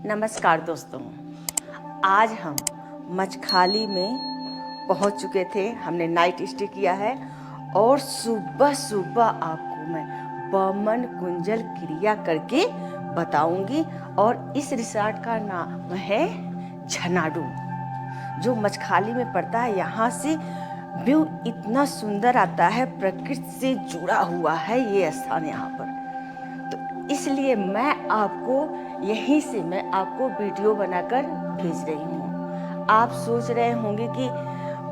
नमस्कार दोस्तों, आज हम मचखाली में पहुंच चुके थे। हमने नाइट स्टे किया है और सुबह सुबह आपको मैं बमन कुंजल क्रिया करके बताऊंगी। और इस रिसॉर्ट का नाम है झनाडू, जो मचखाली में पड़ता है। यहाँ से व्यू इतना सुंदर आता है, प्रकृति से जुड़ा हुआ है ये स्थान यहाँ पर। तो इसलिए मैं आपको वीडियो बनाकर भेज रही हूँ। आप सोच रहे होंगे कि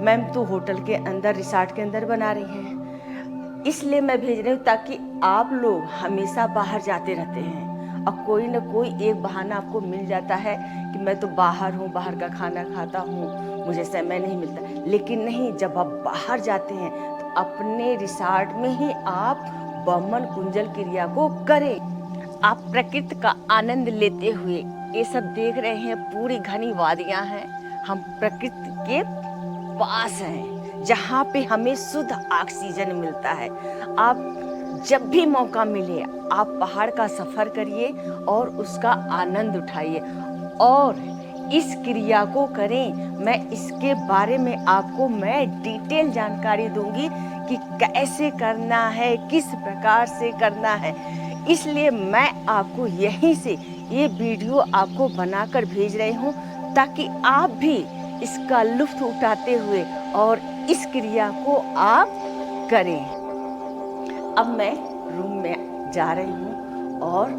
मैम तो होटल के अंदर, रिसॉर्ट के अंदर बना रही हैं। इसलिए मैं भेज रही हूँ ताकि आप लोग हमेशा बाहर जाते रहते हैं और कोई ना कोई एक बहाना आपको मिल जाता है कि मैं तो बाहर हूँ, बाहर का खाना खाता हूँ, मुझे समय नहीं मिलता। लेकिन नहीं, जब आप बाहर जाते हैं तो अपने रिसॉर्ट में ही आप बमन कुंजल क्रिया को करें। आप प्रकृति का आनंद लेते हुए ये सब देख रहे हैं, पूरी घनी वादियां हैं। हम प्रकृति के पास हैं, जहाँ पे हमें शुद्ध ऑक्सीजन मिलता है। आप जब भी मौका मिले आप पहाड़ का सफर करिए और उसका आनंद उठाइए और इस क्रिया को करें। मैं इसके बारे में आपको डिटेल जानकारी दूंगी कि कैसे करना है, किस प्रकार से करना है। इसलिए मैं आपको यहीं से ये वीडियो आपको बनाकर भेज रही हूँ ताकि आप भी इसका लुत्फ उठाते हुए और इस क्रिया को आप करें। अब मैं रूम में जा रही हूँ और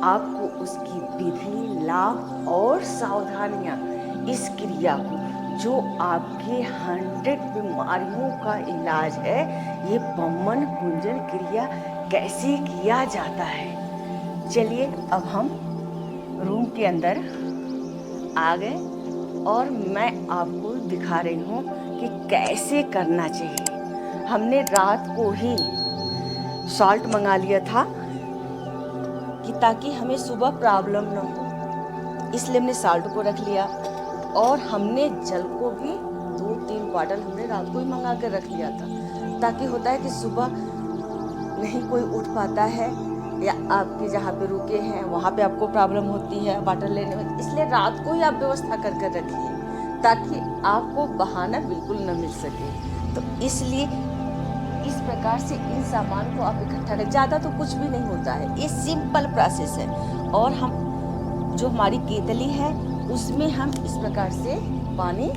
आपको उसकी विधि, लाभ और सावधानियाँ, इस क्रिया को जो आपके 100 बीमारियों का इलाज है, ये बमन कुंजल क्रिया कैसे किया जाता है। चलिए अब हम रूम के अंदर आ गए और मैं आपको दिखा रही हूँ कि कैसे करना चाहिए। हमने रात को ही सॉल्ट मंगा लिया था कि ताकि हमें सुबह प्रॉब्लम ना हो, इसलिए हमने सॉल्ट को रख लिया। और हमने जल को भी 2-3 बॉटल हमने रात को ही मंगा कर रख लिया था, ताकि होता है कि सुबह नहीं कोई उठ पाता है या आपके जहाँ पे रुके हैं वहाँ पे आपको प्रॉब्लम होती है वाटर लेने में। इसलिए रात को ही आप व्यवस्था कर रखिए ताकि आपको बहाना बिल्कुल न मिल सके। तो इसलिए इस प्रकार से इन सामान को आप इकट्ठा करें। ज़्यादा तो कुछ भी नहीं होता है, ये सिंपल प्रोसेस है। और हम जो हमारी केतली है उसमें हम इस प्रकार से पानी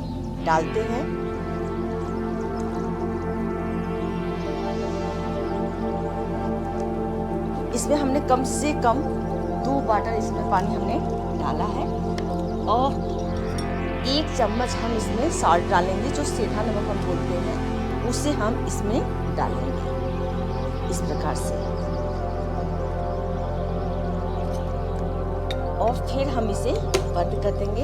डालते हैं। इसमें हमने कम से कम 2 बॉटल इसमें पानी हमने डाला है और 1 चम्मच हम इसमें सॉल्ट डालेंगे, जो सेंधा नमक हम बोलते हैं, उसे हम इसमें डालेंगे इस प्रकार से। और फिर हम इसे बंद कर देंगे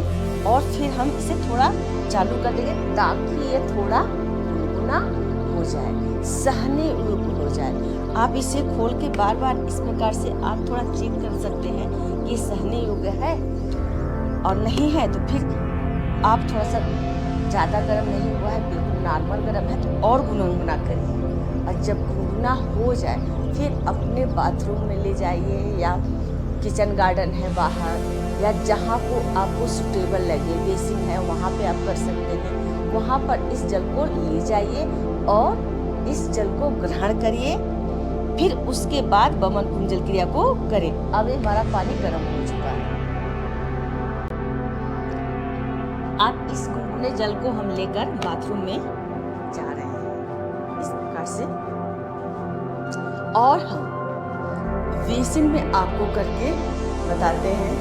और फिर हम इसे थोड़ा चालू कर देंगे ताकि ये थोड़ा गुनगुना हो जाए, सहने योग्य हो जाए। आप इसे खोल के बार बार इस प्रकार से आप थोड़ा चेक कर सकते हैं कि सहने योग्य है, और नहीं है तो फिर आप थोड़ा सा ज़्यादा गर्म नहीं हुआ है, बिल्कुल नॉर्मल गर्म है तो और गुनगुना करिए। और जब गुनगुना हो जाए फिर अपने बाथरूम में ले जाइए या किचन गार्डन है बाहर या जहाँ को आपको सूटेबल लगे, बेसिन है वहाँ पे आप कर सकते हैं। वहाँ पर इस जल को ले जाइए और इस जल को ग्रहण करिए। फिर उसके बाद बमन कुंजल क्रिया को करें। अब हमारा पानी गर्म हो चुका है। आप इस गुनगुने जल को हम लेकर बाथरूम में जा रहे हैं इस प्रकार से। और हम बेसिन में आपको करके बताते हैं।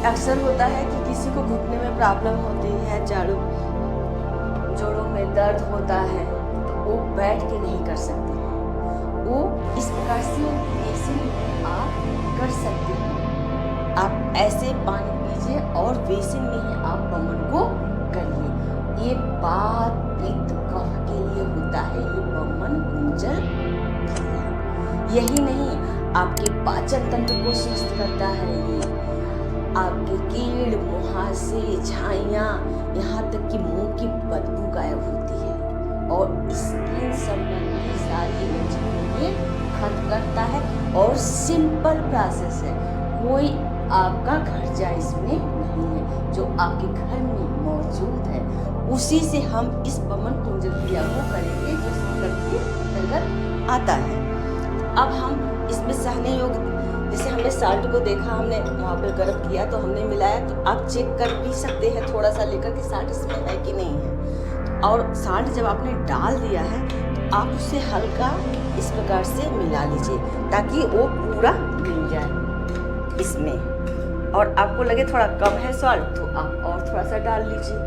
अक्सर होता है कि किसी को घुटने में प्रॉब्लम होती है, जोड़ों में दर्द होता है, तो वो बैठ के नहीं कर सकते हैं। वो इस प्रकार से बेसिन में आप कर सकते हैं। आप ऐसे पानी पीजिए और बेसिन में ही आप बमन को करिए। ये बात पित्त कफ के लिए होता है, ये बमन कुंजल क्रिया। यही नहीं, आपके पाचन तंत्र को स्वस्थ करता है ये। आपके कीड़, मुहासे, झाइयाँ, यहाँ तक कि मुंह की बदबू गायब होती है और स्किन संबंधी सारी एलर्जी को ये खत्म करता है। और सिंपल प्रोसेस है, कोई आपका खर्चा इसमें नहीं है, जो आपके घर में मौजूद है उसी से हम इस बमन पूजन क्रिया को करेंगे जो संकल्प के अंतर्गत आता है। अब हम इसमें सहने योग, जैसे हमने साल्ट को देखा, हमने वहाँ पे गर्म किया तो हमने मिलाया, तो आप चेक कर भी सकते हैं थोड़ा सा लेकर कि साल्ट इसमें है कि नहीं है। और साल्ट जब आपने डाल दिया है तो आप उसे हल्का इस प्रकार से मिला लीजिए ताकि वो पूरा मिल जाए इसमें। और आपको लगे थोड़ा कम है साल्ट तो आप और थोड़ा सा डाल लीजिए।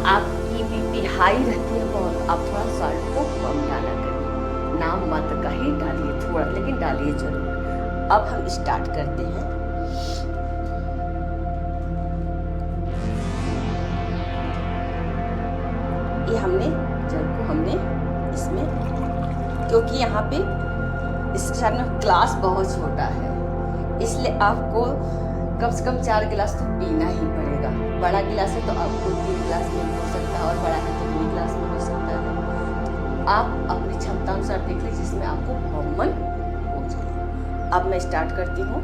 आपकी बीपी हाई रहती है बहुत, आप थोड़ा साल्ट को कम डाला करिए, ना मत का ही डालिए थोड़ा, लेकिन डालिए जरूर। अब हम स्टार्ट करते हैं। ये हमने जल को हमने इसमें, क्योंकि यहाँ पे इस में ग्लास बहुत छोटा है इसलिए आपको कम से कम 4 गिलास तो पीना ही पड़ेगा। बड़ा गिलास है तो आपको 3 गिलास में हो सकता है, और बड़ा है तो 2 गिलास में हो सकता है। आप अपनी क्षमता अनुसार देख लीजिए जिसमें आपको बमन हो जाए। अब मैं स्टार्ट करती हूँ।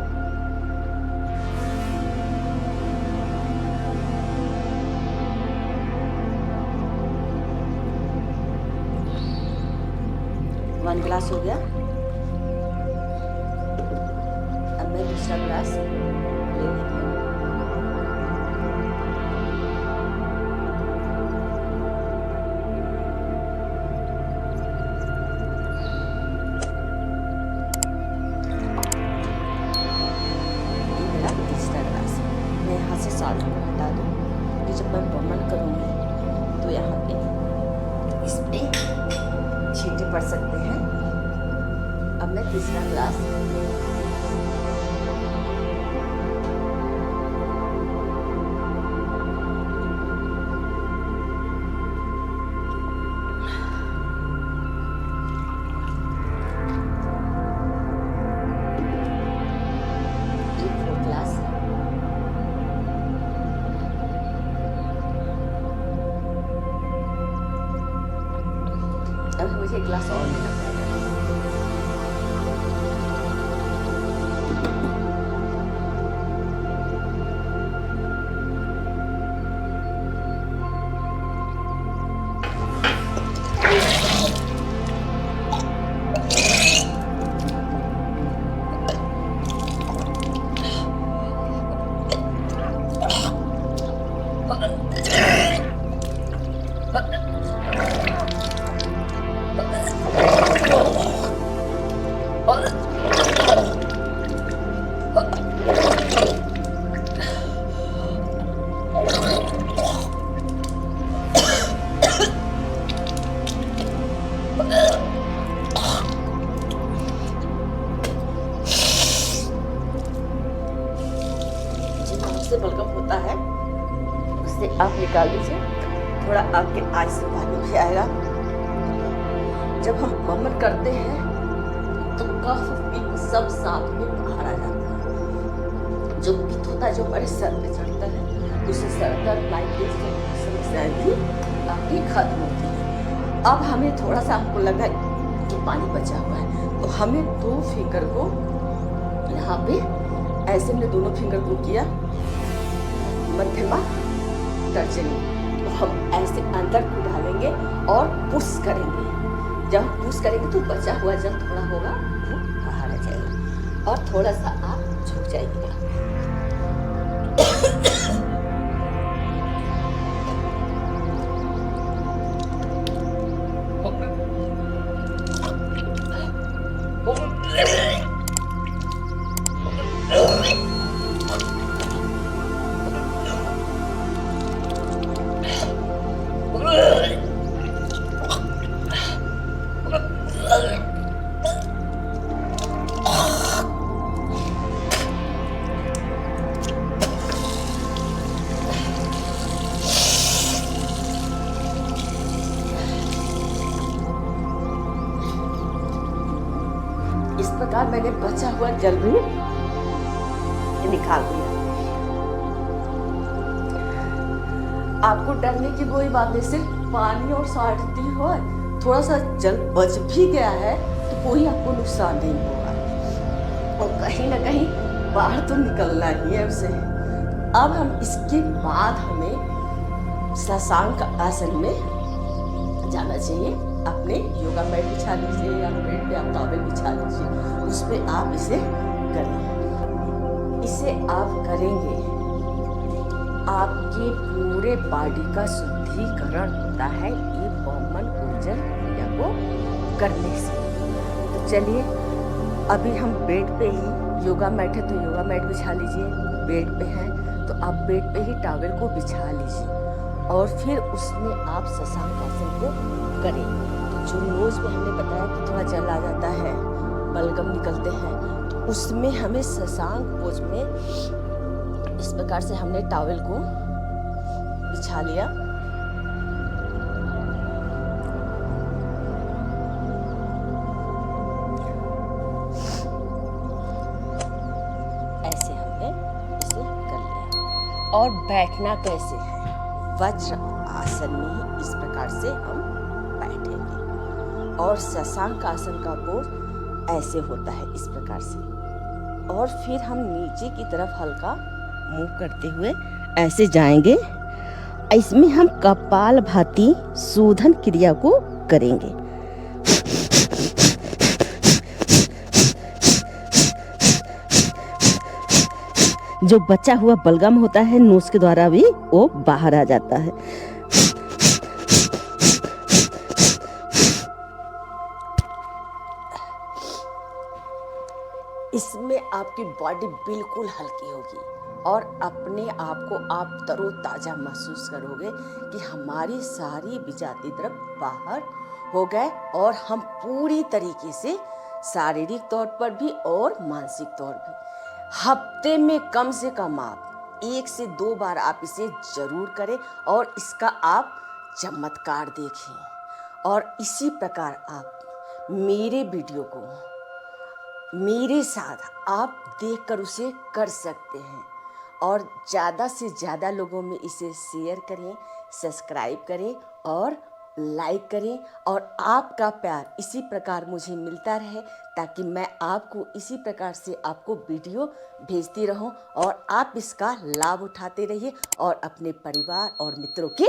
वन गिलास हो गया। अब मैं दूसरा गिलास ले लेती हूँ। ये मेरा तीसरा गिलास है। मैं यहाँ से साल्ट को हटा दूँ क्योंकि जब मैं बमन करूँगी तो यहाँ पे इस पे छींटे पड़ सकते हैं। अब मैं तीसरा गिलास मुझे एक गिलास और लेना पड़ेगा। से बलगम होता है उससे आप निकाल दीजिए, थोड़ा आपके आज से पानी भी आएगा। जब हम बमन करते हैं तो कफ पित्त सब साथ में बाहर आ जाता है। जो पित्त होता है जो हमारे सर पे चढ़ता है उससे सर दर्द, माइग्रेन की समस्याएं भी आपकी खत्म होती है। अब हमें थोड़ा सा हमको लगा कि पानी बचा हुआ है तो हमें 2 फिंगर को यहाँ पे ऐसे हमने दोनों फिंगर को किया मध्यमा तर्जनी, तो हम ऐसे अंदर को डालेंगे और पुश करेंगे। जब पुश करेंगे तो बचा हुआ जल थोड़ा होगा वो बाहर आ जाएगा और थोड़ा सा आप झुक जाइएगा। इस प्रकार मैंने बचा हुआ जल भी निकाल दिया। आपको डरने की कोई बात नहीं, सिर्फ पानी और साल्टी हो, थोड़ा सा जल बच भी गया है तो कोई आपको नुकसान नहीं होगा। और कहीं ना कहीं बाहर तो निकलना ही है उसे। अब हम इसके बाद हमें शशांक आसन में जाना चाहिए। अपने योगा मैट बिछा लीजिए या बेड पे आप टॉवेल बिछा लीजिए, उस पर आप इसे करें। इसे आप करेंगे, आपके पूरे बॉडी का शुद्धिकरण होता है ये वामन गुर्जर क्रिया को करने से। तो चलिए, अभी हम बेड पे ही, योगा मैट है तो योगा मैट बिछा लीजिए, बेड पे है तो आप बेड पे ही टॉवेल को बिछा लीजिए और फिर उसमें आप शशांक आसन को करें। तो जो नोज में हमने बताया कि थोड़ा जल आ जाता है, बलगम निकलते हैं, तो उसमें हमें शशांक पोज में इस प्रकार से हमने टॉवेल को बिछा लिया। ऐसे हमने इसे कर लिया। और बैठना कैसे है? वज्र आसन में ही इस प्रकार से हम बैठेंगे और शशांक आसन का पोज ऐसे होता है इस प्रकार से। और फिर हम नीचे की तरफ हल्का मूव करते हुए ऐसे जाएंगे। इसमें हम कपालभाति शोधन क्रिया को करेंगे। जो बचा हुआ बलगम होता है नोज के द्वारा भी वो बाहर आ जाता है। इसमें आपकी बॉडी बिल्कुल हल्की होगी और अपने आप को आप तरोताजा महसूस करोगे कि हमारी सारी विजातीय द्रव्य बाहर हो गए और हम पूरी तरीके से शारीरिक तौर पर भी और मानसिक तौर भी। हफ्ते में कम से कम आप 1 से 2 बार आप इसे जरूर करें और इसका आप चमत्कार देखें। और इसी प्रकार आप मेरे वीडियो को मेरे साथ आप देखकर उसे कर सकते हैं और ज़्यादा से ज़्यादा लोगों में इसे शेयर करें, सब्सक्राइब करें और लाइक करें। और आपका प्यार इसी प्रकार मुझे मिलता रहे ताकि मैं आपको इसी प्रकार से आपको वीडियो भेजती रहूं और आप इसका लाभ उठाते रहिए और अपने परिवार और मित्रों के